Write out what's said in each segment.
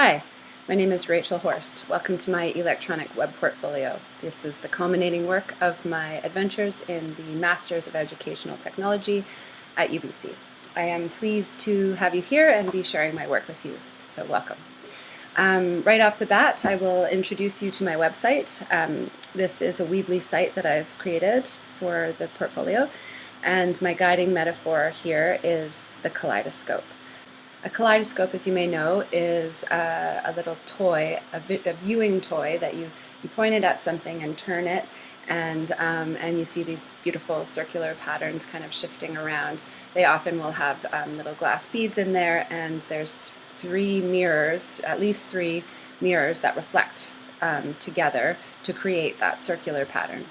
Hi, my name is Rachel Horst. Welcome to my electronic web portfolio. This is the culminating work of my adventures in the Masters of Educational Technology at UBC. I am pleased to have you here and be sharing my work with you, so welcome. Right off the bat, I will introduce you to my website. This is a Weebly site that I've created for the portfolio, and my guiding metaphor here is the kaleidoscope. A kaleidoscope, as you may know, is a little toy, a viewing toy that you point it at something and turn it, and you see these beautiful circular patterns kind of shifting around. They often will have little glass beads in there, and there's three mirrors, at least three mirrors that reflect together to create that circular pattern.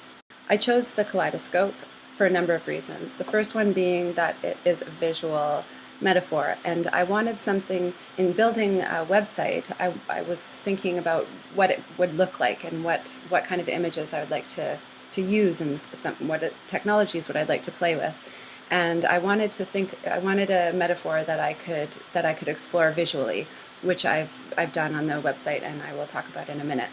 I chose the kaleidoscope for a number of reasons. The first one being that it is a visual metaphor, and I wanted something in building a website. I was thinking about what it would look like and what kind of images I would like to use and what technologies would I like to play with. And I wanted a metaphor that I could explore visually, which I've done on the website, and I will talk about in a minute.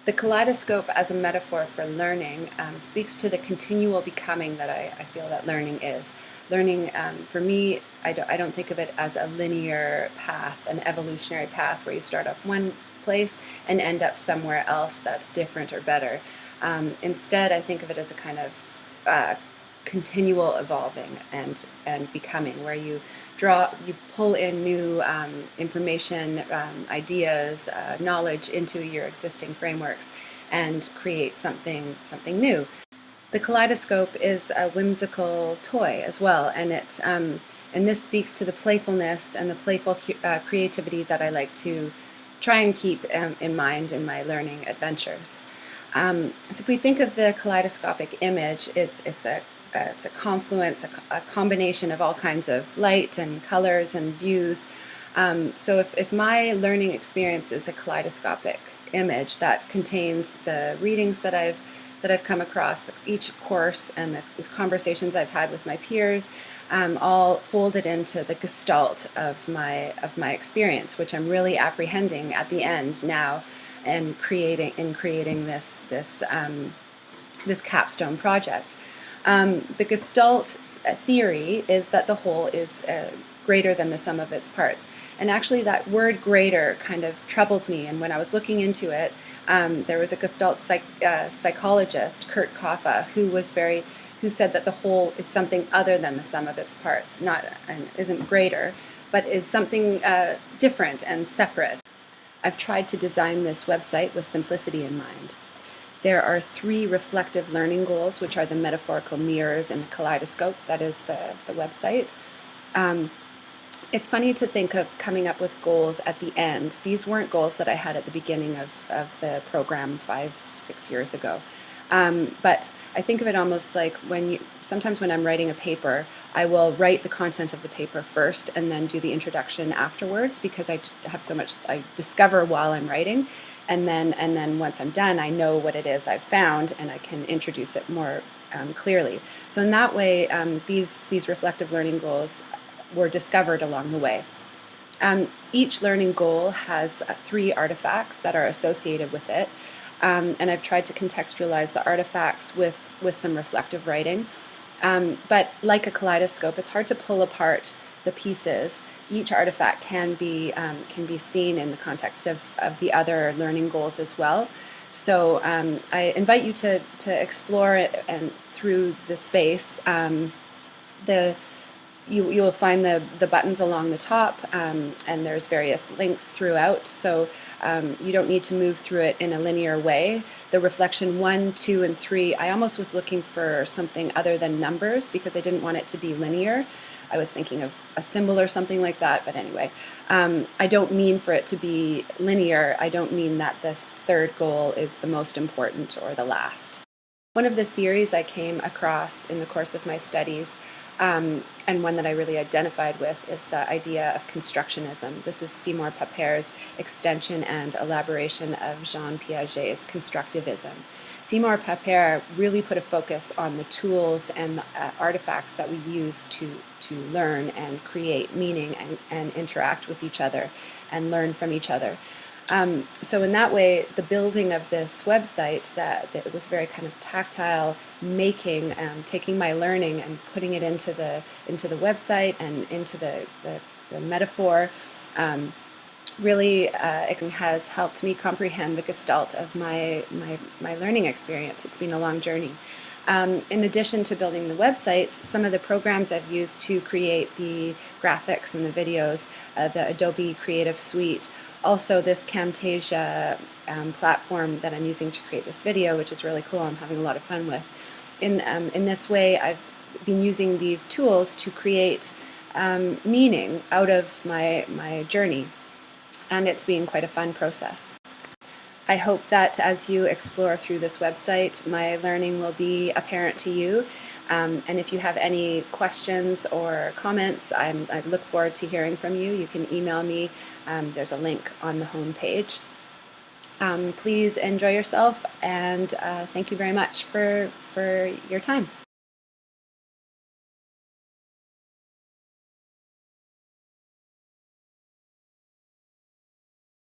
The kaleidoscope as a metaphor for learning speaks to the continual becoming that I feel that learning is. Learning, for me, I don't think of it as a linear path, an evolutionary path where you start off one place and end up somewhere else that's different or better. Instead, I think of it as a kind of continual evolving and becoming, where you pull in new information, ideas, knowledge into your existing frameworks and create something new. The kaleidoscope is a whimsical toy as well, and this speaks to the playfulness and the playful creativity that I like to try and keep in mind in my learning adventures. So if we think of the kaleidoscopic image, it's a confluence, a combination of all kinds of light and colors and views. So if my learning experience is a kaleidoscopic image that contains the readings that I've come across, each course and the conversations I've had with my peers, all folded into the gestalt of my experience, which I'm really apprehending at the end now, and creating this capstone project. The gestalt theory is that the whole is greater than the sum of its parts. And actually that word greater kind of troubled me, and when I was looking into it, there was a Gestalt psychologist, Kurt Koffa, who said that the whole is something other than the sum of its parts, isn't greater, but is something different and separate. I've tried to design this website with simplicity in mind. There are 3 reflective learning goals, which are the metaphorical mirrors and the kaleidoscope. That is the website. It's funny to think of coming up with goals at the end. These weren't goals that I had at the beginning of the program 5-6 years ago. But I think of it almost like sometimes when I'm writing a paper, I will write the content of the paper first and then do the introduction afterwards, because I have so much I discover while I'm writing. And then once I'm done, I know what it is I've found, and I can introduce it more clearly. So in that way, these reflective learning goals were discovered along the way. Each learning goal has 3 artifacts that are associated with it, and I've tried to contextualize the artifacts with some reflective writing. But like a kaleidoscope, it's hard to pull apart the pieces. Each artifact can be seen in the context of the other learning goals as well. So I invite you to explore it, and through the space, you will find the buttons along the top, and there's various links throughout, so you don't need to move through it in a linear way. The reflection 1, 2, and 3, I almost was looking for something other than numbers because I didn't want it to be linear. I was thinking of a symbol or something like that, but anyway, I don't mean for it to be linear. I don't mean that the 3rd goal is the most important or the last. One of the theories I came across in the course of my studies, and one that I really identified with, is the idea of constructionism. This is Seymour Paper's extension and elaboration of Jean Piaget's constructivism. Seymour Paper really put a focus on the tools and the artifacts that we use to to learn and create meaning and interact with each other and learn from each other. So in that way, the building of this website, that it was very kind of tactile, taking my learning and putting it into the website and into the metaphor, really it has helped me comprehend the gestalt of my learning experience. It's been a long journey. In addition to building the websites, some of the programs I've used to create the graphics and the videos, the Adobe Creative Suite, also this Camtasia platform that I'm using to create this video, which is really cool. I'm having a lot of fun with. In this way, I've been using these tools to create meaning out of my journey, and it's been quite a fun process. I hope that as you explore through this website, my learning will be apparent to you. And if you have any questions or comments, I look forward to hearing from you. You can email me. There's a link on the home page. Please enjoy yourself, and thank you very much for your time.